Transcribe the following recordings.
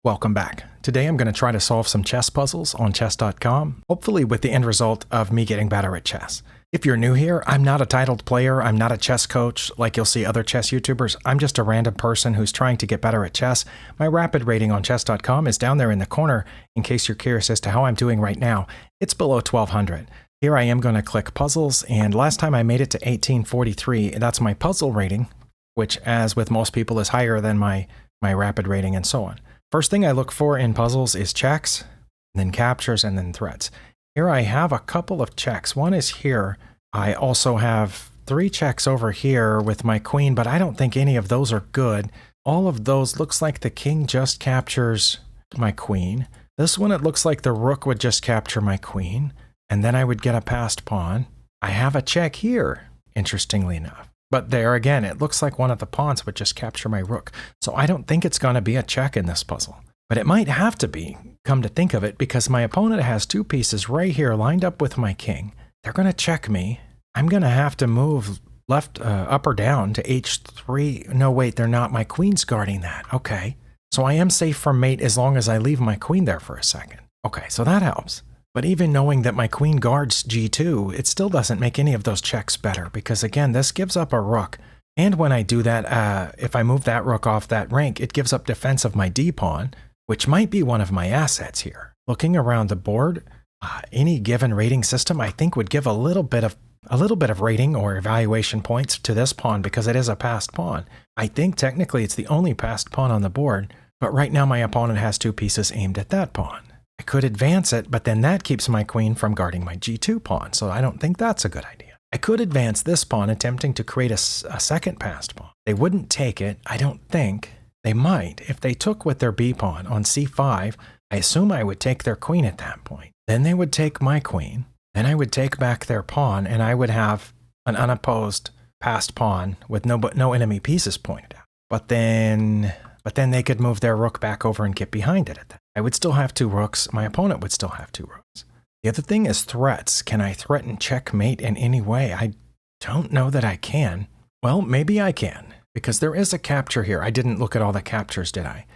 Welcome back. Today I'm going to try to solve some chess puzzles on chess.com, hopefully with the end result of me getting better at chess. If you're new here, I'm not a titled player, I'm not a chess coach like you'll see other chess YouTubers, I'm just a random person who's trying to get better at chess. My rapid rating on chess.com is down there in the corner in case you're curious as to how I'm doing right now. It's below 1200. Here I am going to click puzzles, and last time I made it to 1843, that's my puzzle rating, which as with most people is higher than my rapid rating and so on. First thing I look for in puzzles is checks, then captures, and then threats. Here I have a couple of checks. One is here. I also have 3 checks over here with my queen, but I don't think any of those are good. All of those looks like the king just captures my queen. This one, it looks like the rook would just capture my queen, and then I would get a passed pawn. I have a check here, interestingly enough. But there again, it looks like one of the pawns would just capture my rook. So I don't think it's going to be a check in this puzzle. But it might have to be, come to think of it, because my opponent has 2 pieces right here lined up with my king. They're going to check me. I'm going to have to move left, up or down to h3. No, wait, they're not. My queen's guarding that. Okay. So I am safe from mate as long as I leave my queen there for a second. Okay, so that helps. But even knowing that my queen guards g2, it still doesn't make any of those checks better, because again, this gives up a rook. And when I do that, if I move that rook off that rank, it gives up defense of my d-pawn, which might be one of my assets here. Looking around the board, any given rating system I think would give a little bit of rating or evaluation points to this pawn because it is a passed pawn. I think technically it's the only passed pawn on the board, but right now my opponent has 2 pieces aimed at that pawn. I could advance it, but then that keeps my queen from guarding my g2 pawn, so I don't think that's a good idea. I could advance this pawn, attempting to create a second passed pawn. They wouldn't take it, I don't think. They might. If they took with their b pawn on c5, I assume I would take their queen at that point. Then they would take my queen, then I would take back their pawn, and I would have an unopposed passed pawn with no enemy pieces pointed out. But then they could move their rook back over and get behind it at that. I would still have 2 rooks. My opponent would still have 2 rooks. The other thing is threats. Can I threaten checkmate in any way? I don't know that I can. Well, maybe I can, because there is a capture here. I didn't look at all the captures, did I?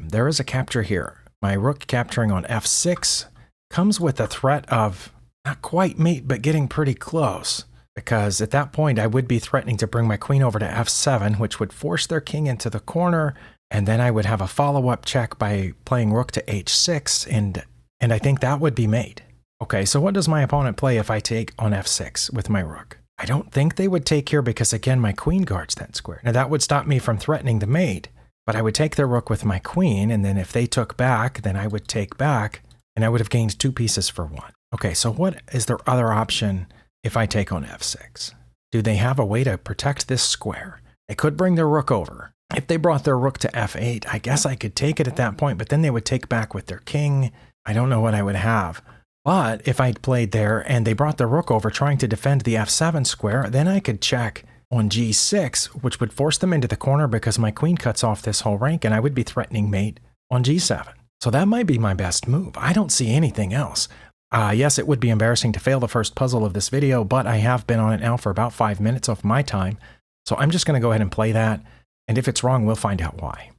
There is a capture here. My rook capturing on f6 comes with a threat of not quite mate, but getting pretty close. Because at that point, I would be threatening to bring my queen over to f7, which would force their king into the corner, and then I would have a follow-up check by playing rook to h6, and I think that would be mate. Okay, so what does my opponent play if I take on f6 with my rook? I don't think they would take here because, again, my queen guards that square. Now, that would stop me from threatening the mate, but I would take their rook with my queen, and then if they took back, then I would take back, and I would have gained 2 pieces for 1. Okay, so what is their other option if I take on f6? Do they have a way to protect this square? They could bring their rook over. If they brought their rook to f8, I guess I could take it at that point, but then they would take back with their king. I don't know what I would have. But if I'd played there and they brought their rook over trying to defend the f7 square, then I could check on g6, which would force them into the corner because my queen cuts off this whole rank, and I would be threatening mate on g7. So that might be my best move. I don't see anything else. Yes, it would be embarrassing to fail the first puzzle of this video, but I have been on it now for about 5 minutes of my time. So I'm just going to go ahead and play that. And if it's wrong, we'll find out why.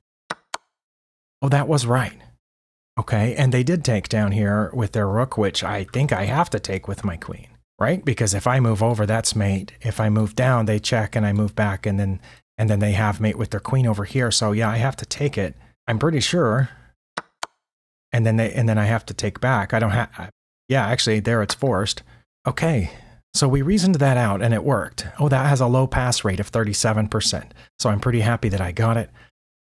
Oh, that was right. Okay, and they did take down here with their rook, which I think I have to take with my queen, right? Because if I move over, that's mate. If I move down, they check, and I move back, and then they have mate with their queen over here. So yeah, I have to take it. I'm pretty sure. And then I have to take back. I don't have. Yeah, actually, there it's forced. Okay. So we reasoned that out, and it worked. Oh, that has a low pass rate of 37%. So I'm pretty happy that I got it.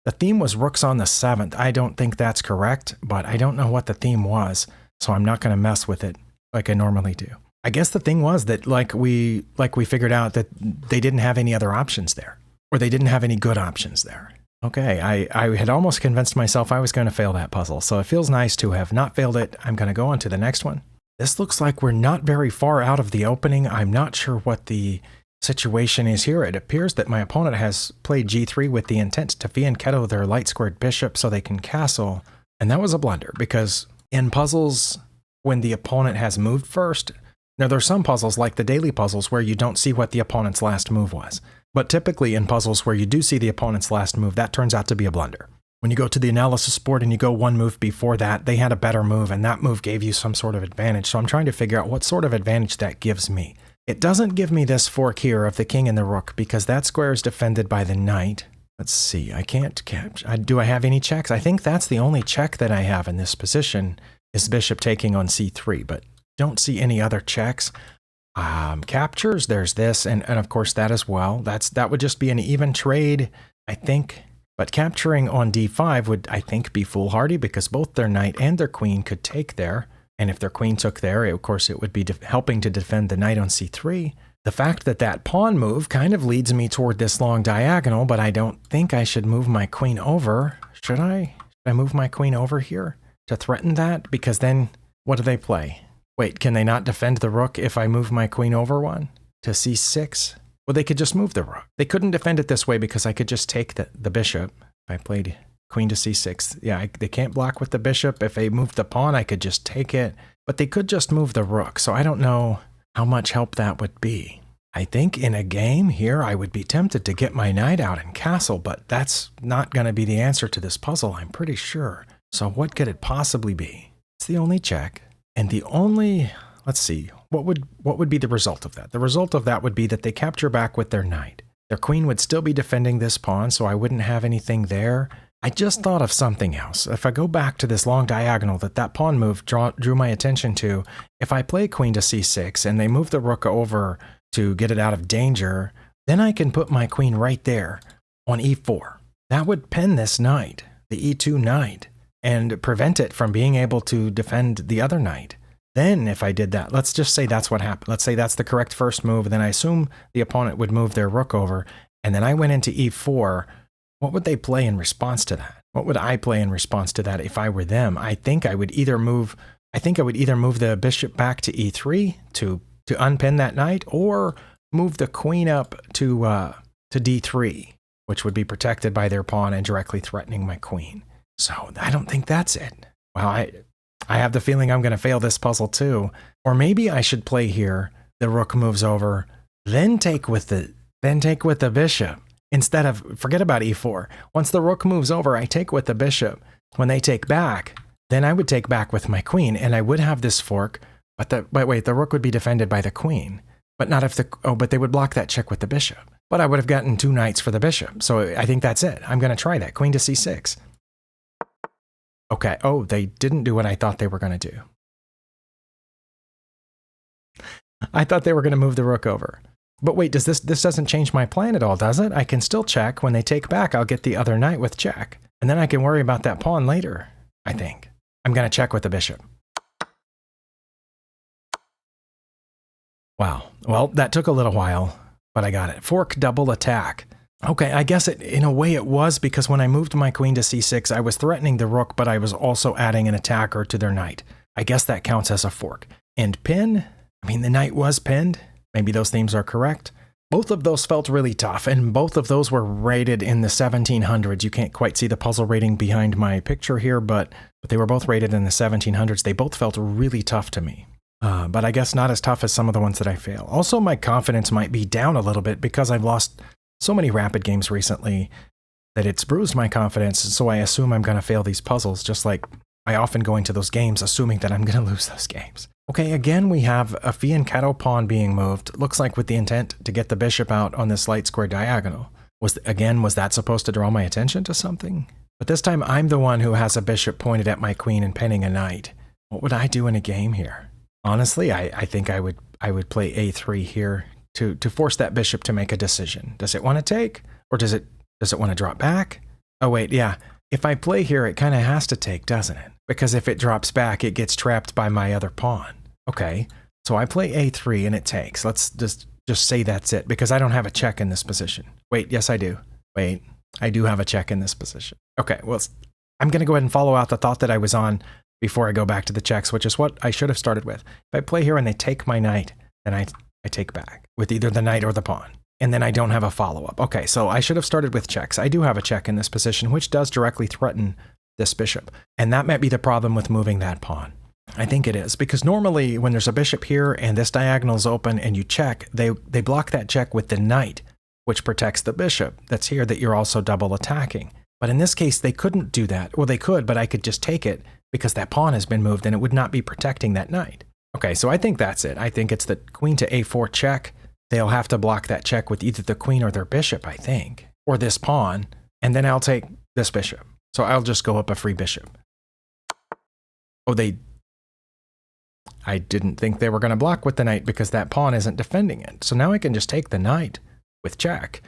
The theme was rooks on the 7th. I don't think that's correct, but I don't know what the theme was, so I'm not going to mess with it like I normally do. I guess the thing was that like we figured out that they didn't have any other options there, or they didn't have any good options there. Okay, I had almost convinced myself I was going to fail that puzzle, so it feels nice to have not failed it. I'm going to go on to the next one. This looks like we're not very far out of the opening. I'm not sure what the situation is here. It appears that my opponent has played g3 with the intent to fianchetto their light-squared bishop so they can castle, and that was a blunder, because in puzzles, when the opponent has moved first, now there are some puzzles like the daily puzzles where you don't see what the opponent's last move was, but typically in puzzles where you do see the opponent's last move, that turns out to be a blunder. when you go to the analysis board and you go one move before that, they had a better move, and that move gave you some sort of advantage. So I'm trying to figure out what sort of advantage that gives me. It doesn't give me this fork here of the king and the rook, because that square is defended by the knight. Let's see, I can't catch. Do I have any checks? I think that's the only check that I have in this position is bishop taking on c3, but don't see any other checks. Captures, there's this, and of course that as well. That would just be an even trade, I think. But capturing on d5 would, I think, be foolhardy because both their knight and their queen could take there. And if their queen took there, of course, it would be helping to defend the knight on c3. The fact that that pawn move kind of leads me toward this long diagonal, but I don't think I should move my queen over. Should I? Should I move my queen over here to threaten that? Because then, what do they play? Wait, can they not defend the rook if I move my queen over one to c6? Well, they could just move the rook. They couldn't defend it this way because I could just take the bishop. If I played queen to c6, yeah, they can't block with the bishop. If they moved the pawn, I could just take it. But they could just move the rook, so I don't know how much help that would be. I think in a game here, I would be tempted to get my knight out and castle, but that's not going to be the answer to this puzzle, I'm pretty sure. So what could it possibly be? It's the only check. And the only, let's see, what would be the result of that? The result of that would be that they capture back with their knight. Their queen would still be defending this pawn, so I wouldn't have anything there. I just thought of something else. If I go back to this long diagonal that pawn move drew my attention to, if I play queen to c6 and they move the rook over to get it out of danger, then I can put my queen right there on e4. That would pin this knight, the e2 knight, and prevent it from being able to defend the other knight. Then if I did that, let's just say that's what happened. Let's say that's the correct first move. Then I assume the opponent would move their rook over. And then I went into e4. What would they play in response to that? What would I play in response to that if I were them? I think I would either move the bishop back to e3 to unpin that knight, or move the queen up to d3, which would be protected by their pawn and directly threatening my queen. So I don't think that's it. Well, I have the feeling I'm going to fail this puzzle too. Or maybe I should play here. The rook moves over, then take with the bishop instead of, forget about e4. Once the rook moves over, I take with the bishop. When they take back, then I would take back with my queen, and I would have this fork. But wait, the rook would be defended by the queen, but not if but they would block that check with the bishop. But I would have gotten two knights for the bishop. So I think that's it. I'm going to try that. Queen to c6. Okay. Oh, they didn't do what I thought they were going to do. I thought they were going to move the rook over. But wait, this doesn't change my plan at all, does it? I can still check. When they take back, I'll get the other knight with check. And then I can worry about that pawn later, I think. I'm going to check with the bishop. Wow. Well, that took a little while, but I got it. Fork double attack. Okay, I guess in a way it was, because when I moved my queen to c6, I was threatening the rook, but I was also adding an attacker to their knight. I guess that counts as a fork. And pin? I mean, the knight was pinned. Maybe those themes are correct. Both of those felt really tough, and both of those were rated in the 1700s. You can't quite see the puzzle rating behind my picture here, but they were both rated in the 1700s. They both felt really tough to me. But I guess not as tough as some of the ones that I fail. Also, my confidence might be down a little bit because I've lost so many rapid games recently that it's bruised my confidence, so I assume I'm going to fail these puzzles, just like I often go into those games assuming that I'm going to lose those games. Okay, again we have a fianchetto pawn being moved, looks like with the intent to get the bishop out on this light square diagonal. Was that supposed to draw my attention to something? But this time I'm the one who has a bishop pointed at my queen and pinning a knight. What would I do in a game here? Honestly, I think I would play a3 here to force that bishop to make a decision. Does it want to take, or does it want to drop back? Oh wait, yeah. If I play here, it kind of has to take, doesn't it? Because if it drops back, it gets trapped by my other pawn. Okay, so I play a3 and it takes. Let's just say that's it, because I don't have a check in this position. Wait, yes I do. Wait, I do have a check in this position. Okay, well, I'm going to go ahead and follow out the thought that I was on before I go back to the checks, which is what I should have started with. If I play here and they take my knight, then I take back with either the knight or the pawn. And then I don't have a follow-up. Okay, so I should have started with checks. I do have a check in this position, which does directly threaten this bishop. And that might be the problem with moving that pawn. I think it is, because normally when there's a bishop here and this diagonal is open and you check, they block that check with the knight, which protects the bishop that's here that you're also double attacking. But in this case, they couldn't do that. Well, they could, but I could just take it because that pawn has been moved and it would not be protecting that knight. Okay, so I think that's it. I think it's the queen to a4 check. They'll have to block that check with either the queen or their bishop, I think, or this pawn, and then I'll take this bishop. So I'll just go up a free bishop. Oh, I didn't think they were going to block with the knight because that pawn isn't defending it. So now I can just take the knight with check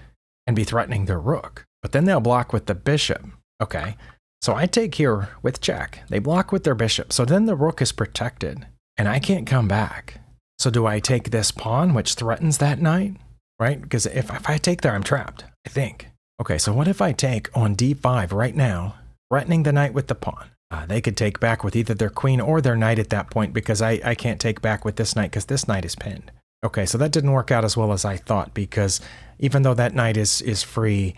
and be threatening their rook. But then they'll block with the bishop. Okay, so I take here with check. They block with their bishop. So then the rook is protected and I can't come back. So do I take this pawn, which threatens that knight, right? Because if I take there, I'm trapped, I think. Okay, so what if I take on d5 right now, threatening the knight with the pawn? They could take back with either their queen or their knight at that point because I can't take back with this knight because this knight is pinned. Okay, so that didn't work out as well as I thought because even though that knight is free,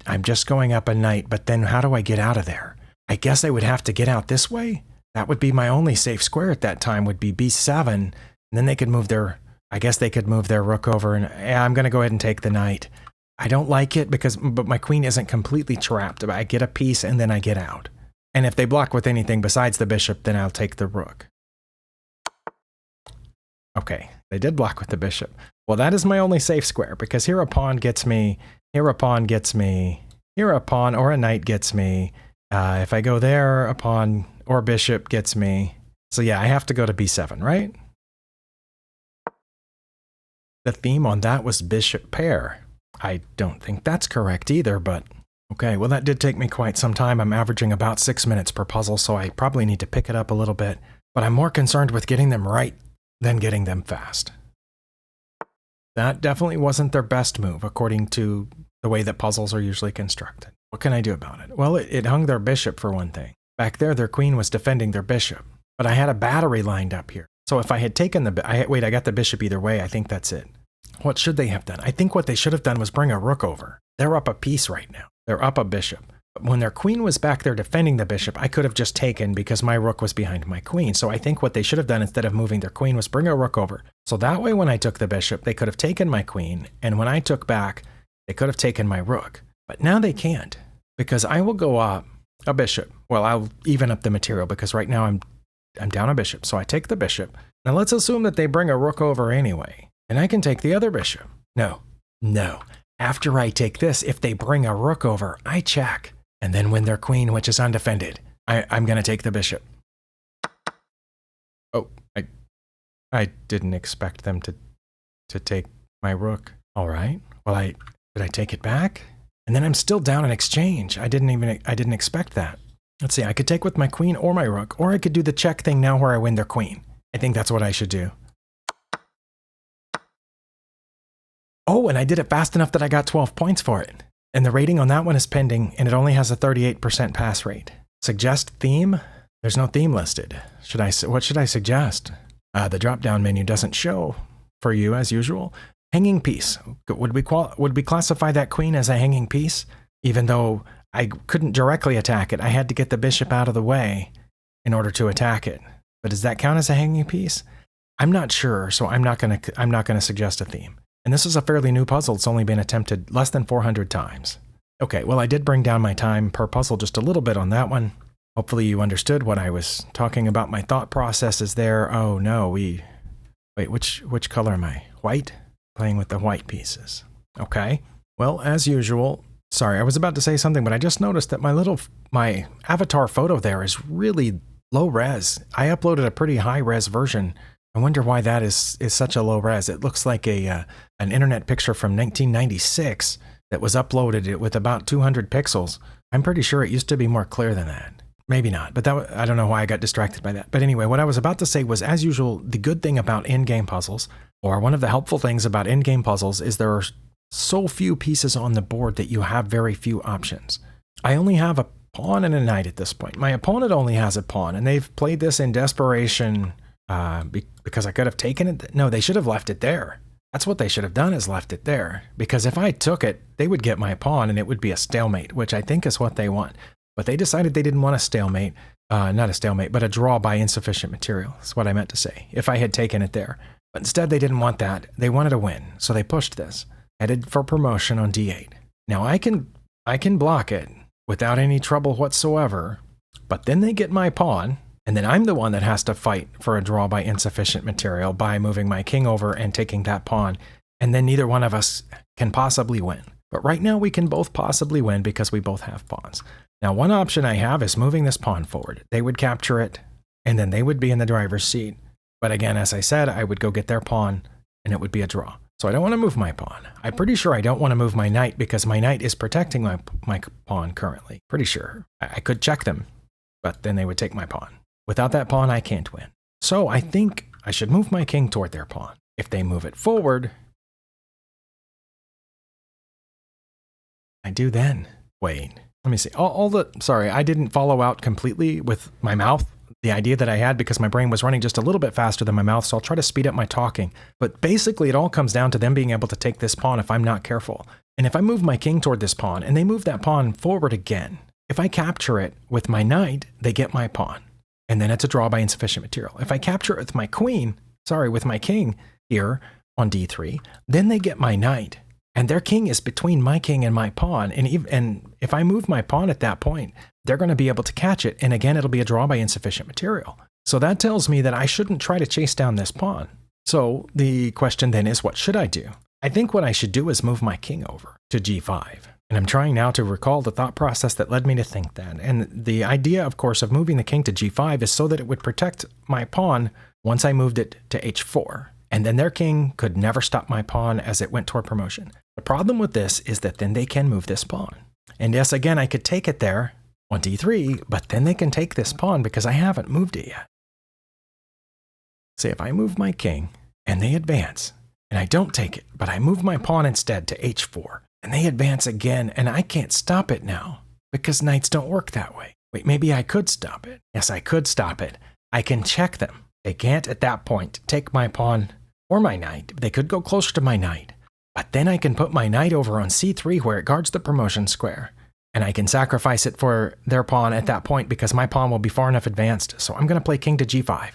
I'm just going up a knight, but then how do I get out of there? I guess I would have to get out this way. That would be my only safe square at that time would be b7, and then they could move I guess they could move their rook over, and yeah, I'm going to go ahead and take the knight. I don't like it but my queen isn't completely trapped. I get a piece and then I get out. And if they block with anything besides the bishop, then I'll take the rook. Okay, they did block with the bishop. Well, that is my only safe square because here a pawn gets me, here a pawn gets me, here a pawn or a knight gets me. If I go there, a pawn or bishop gets me. So yeah, I have to go to b7, right? The theme on that was bishop pair. I don't think that's correct either, but okay, well that did take me quite some time. I'm averaging about 6 minutes per puzzle, so I probably need to pick it up a little bit, but I'm more concerned with getting them right than getting them fast. That definitely wasn't their best move, according to the way that puzzles are usually constructed. What can I do about it? Well, it hung their bishop for one thing. Back there, their queen was defending their bishop, but I had a battery lined up here. So if I had taken wait, I got the bishop either way. I think that's it. What should they have done? I think what they should have done was bring a rook over. They're up a piece right now. They're up a bishop. But when their queen was back there defending the bishop, I could have just taken because my rook was behind my queen. So I think what they should have done instead of moving their queen was bring a rook over. So that way when I took the bishop, they could have taken my queen. And when I took back, they could have taken my rook. But now they can't because I will go up a bishop. Well, I'll even up the material because right now I'm down a bishop. So I take the bishop. Now let's assume that they bring a rook over anyway. And I can take the other bishop. No. After I take this, if they bring a rook over, I check. And then when their queen, which is undefended, I'm going to take the bishop. Oh, I didn't expect them to take my rook. All right. Well, did I take it back? And then I'm still down in exchange. I didn't expect that. Let's see. I could take with my queen or my rook, or I could do the check thing now where I win their queen. I think that's what I should do. Oh, and I did it fast enough that I got 12 points for it. And the rating on that one is pending, and it only has a 38% pass rate. Suggest theme? There's no theme listed. What should I suggest? The drop-down menu doesn't show for you, as usual. Hanging piece. Would we classify that queen as a hanging piece? Even though I couldn't directly attack it, I had to get the bishop out of the way in order to attack it. But does that count as a hanging piece? I'm not sure, so I'm not gonna suggest a theme. And this is a fairly new puzzle. It's only been attempted less than 400 times. Okay, well, I did bring down my time per puzzle just a little bit on that one. Hopefully you understood what I was talking about. My thought process is there. Oh no, wait, which color am I? White? Playing with the white pieces. Okay, well, as usual, sorry, I was about to say something, but I just noticed that my avatar photo there is really low res. I uploaded a pretty high res version. I wonder why that is such a low res. It looks like an internet picture from 1996 that was uploaded with about 200 pixels. I'm pretty sure it used to be more clear than that. Maybe not, but I don't know why I got distracted by that. But anyway, what I was about to say was, as usual, the good thing about in-game puzzles, or one of the helpful things about in-game puzzles, is there are so few pieces on the board that you have very few options. I only have a pawn and a knight at this point. My opponent only has a pawn, and they've played this in desperation because I could have taken it. No, they should have left it there. That's what they should have done, is left it there. Because if I took it, they would get my pawn and it would be a stalemate, which I think is what they want. But they decided they didn't want a stalemate, not a stalemate, but a draw by insufficient material. That's what I meant to say, if I had taken it there. But instead they didn't want that. They wanted a win. So they pushed this, headed for promotion on d8. Now I can block it, without any trouble whatsoever. But then they get my pawn, and then I'm the one that has to fight for a draw by insufficient material by moving my king over and taking that pawn, and then neither one of us can possibly win. But right now we can both possibly win because we both have pawns. Now one option I have is moving this pawn forward. They would capture it, and then they would be in the driver's seat. But again, as I said, I would go get their pawn, and it would be a draw. So I don't want to move my pawn. I'm pretty sure I don't want to move my knight because my knight is protecting my pawn currently. Pretty sure. I could check them, but then they would take my pawn. Without that pawn, I can't win. So I think I should move my king toward their pawn. If they move it forward, I do then. Wait, let me see. Sorry, I didn't follow out completely with my mouth, the idea that I had, because my brain was running just a little bit faster than my mouth, so I'll try to speed up my talking. But basically, it all comes down to them being able to take this pawn if I'm not careful. And if I move my king toward this pawn, and they move that pawn forward again, if I capture it with my knight, they get my pawn. And then it's a draw by insufficient material. If I capture it with my with my king here on d3, then they get my knight. And their king is between my king and my pawn. And if I move my pawn at that point, they're going to be able to catch it. And again, it'll be a draw by insufficient material. So that tells me that I shouldn't try to chase down this pawn. So the question then is, what should I do? I think what I should do is move my king over to g5. And I'm trying now to recall the thought process that led me to think that. And the idea, of course, of moving the king to g5 is so that it would protect my pawn once I moved it to h4. And then their king could never stop my pawn as it went toward promotion. The problem with this is that then they can move this pawn. And yes, again, I could take it there on d3, but then they can take this pawn because I haven't moved it yet. See, if I move my king and they advance, and I don't take it, but I move my pawn instead to h4, and they advance again, and I can't stop it now because knights don't work that way. Wait, maybe I could stop it. Yes, I could stop it. I can check them. They can't at that point take my pawn or my knight. They could go closer to my knight. But then I can put my knight over on c3 where it guards the promotion square. And I can sacrifice it for their pawn at that point because my pawn will be far enough advanced. So I'm going to play king to g5.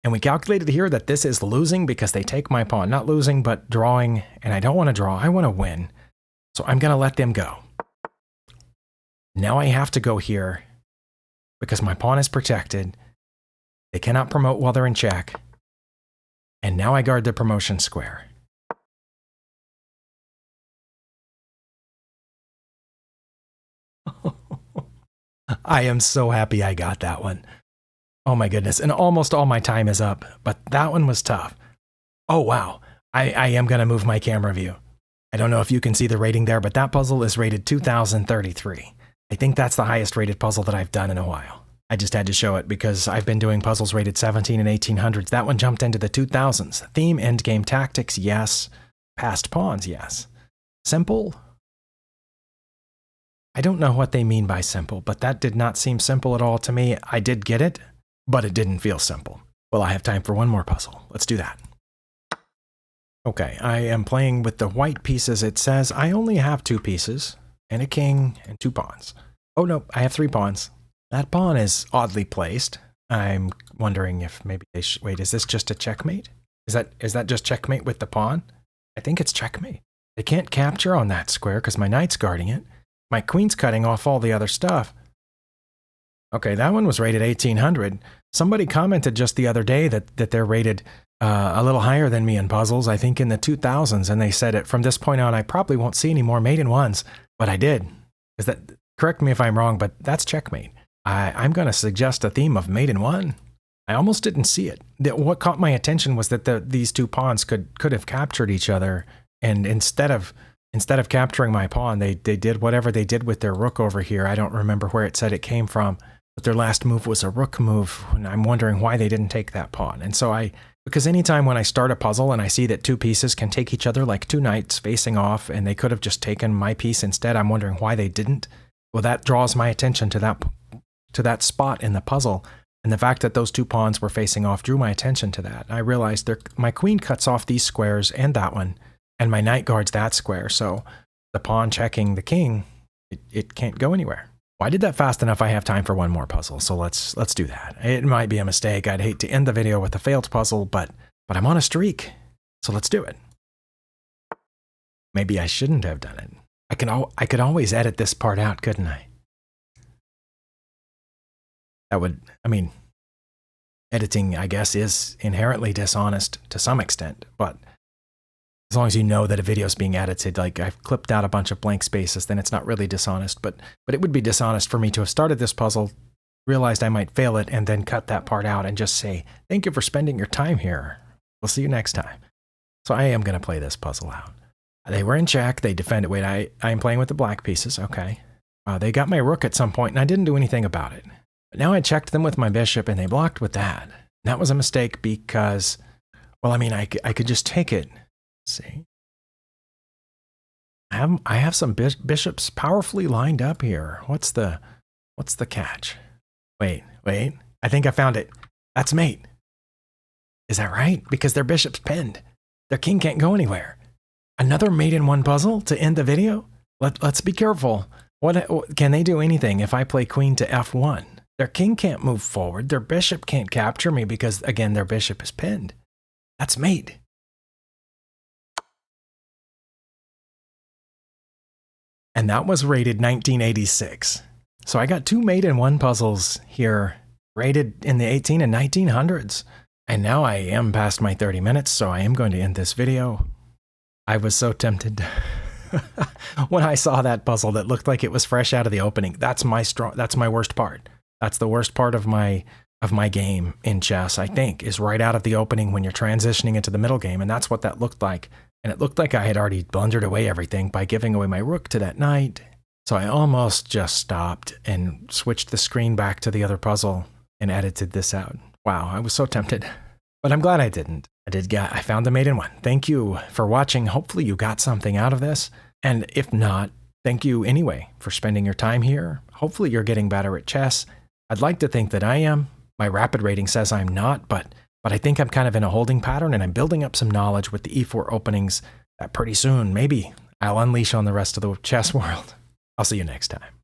And we calculated here that this is losing because they take my pawn. Not losing, but drawing. And I don't want to draw. I want to win. So I'm going to let them go. Now I have to go here because my pawn is protected. They cannot promote while they're in check. And now I guard the promotion square. I am so happy I got that one. Oh my goodness, and almost all my time is up, but that one was tough. Oh wow, I am going to move my camera view. I don't know if you can see the rating there, but that puzzle is rated 2033. I think that's the highest rated puzzle that I've done in a while. I just had to show it because I've been doing puzzles rated 17 and 1800s. That one jumped into the 2000s. Theme, endgame tactics, yes. Passed pawns, yes. Simple? I don't know what they mean by simple, but that did not seem simple at all to me. I did get it, but it didn't feel simple. Well, I have time for one more puzzle. Let's do that. Okay, I am playing with the white pieces. It says I only have 2 pieces, and a king, and 2 pawns. Oh no, I have 3 pawns. That pawn is oddly placed. I'm wondering if maybe they should... Wait, is this just a checkmate? Is that just checkmate with the pawn? I think it's checkmate. They can't capture on that square because my knight's guarding it. My queen's cutting off all the other stuff. Okay, that one was rated 1800. Somebody commented just the other day that they're rated a little higher than me in puzzles, I think in the 2000s, and they said it from this point on I probably won't see any more maiden ones, but I did. Correct me if I'm wrong, but that's checkmate. I'm going to suggest a theme of maiden 1. I almost didn't see it. What caught my attention was that these 2 pawns could have captured each other, and instead of capturing my pawn, they did whatever they did with their rook over here. I don't remember where it said it came from, but their last move was a rook move, and I'm wondering why they didn't take that pawn. And so because anytime when I start a puzzle and I see that 2 pieces can take each other like 2 knights facing off, and they could have just taken my piece instead, I'm wondering why they didn't. Well, that draws my attention to that spot in the puzzle, and the fact that those 2 pawns were facing off drew my attention to that. I realized my queen cuts off these squares and that one, and my knight guards that square, so the pawn checking the king, it can't go anywhere. Well, I did that fast enough. I have time for one more puzzle, so let's do that. It might be a mistake. I'd hate to end the video with a failed puzzle, but I'm on a streak, so let's do it. Maybe I shouldn't have done it. I could always edit this part out, couldn't I? That would, I mean, editing, I guess, is inherently dishonest to some extent, but as long as you know that a video is being edited, like I've clipped out a bunch of blank spaces, then it's not really dishonest. But it would be dishonest for me to have started this puzzle, realized I might fail it, and then cut that part out and just say, thank you for spending your time here. We'll see you next time. So I am going to play this puzzle out. They were in check. They defended. Wait, I am playing with the black pieces. Okay. They got my rook at some point, and I didn't do anything about it. But now I checked them with my bishop, and they blocked with that. And that was a mistake because, well, I mean, I could just take it. Let's see. I have some bishops powerfully lined up here. What's the catch? Wait. I think I found it. That's mate. Is that right? Because their bishop's pinned. Their king can't go anywhere. Another mate in one puzzle to end the video? Let's be careful. What can they do anything if I play queen to f1? Their king can't move forward. Their bishop can't capture me because, again, their bishop is pinned. That's mate. And that was rated 1986. So I got 2 mate in one puzzles here, rated in the 18 and 1900s. And now I am past my 30 minutes, so I am going to end this video. I was so tempted when I saw that puzzle that looked like it was fresh out of the opening. That's my worst part. That's the worst part of my game in chess, I think, is right out of the opening when you're transitioning into the middle game. And that's what that looked like. And it looked like I had already blundered away everything by giving away my rook to that knight. So I almost just stopped and switched the screen back to the other puzzle and edited this out. Wow, I was so tempted. But I'm glad I didn't. I found the mate in one. Thank you for watching. Hopefully you got something out of this. And if not, thank you anyway for spending your time here. Hopefully you're getting better at chess. I'd like to think that I am. My rapid rating says I'm not, but I think I'm kind of in a holding pattern and I'm building up some knowledge with the e4 openings that pretty soon, maybe, I'll unleash on the rest of the chess world. I'll see you next time.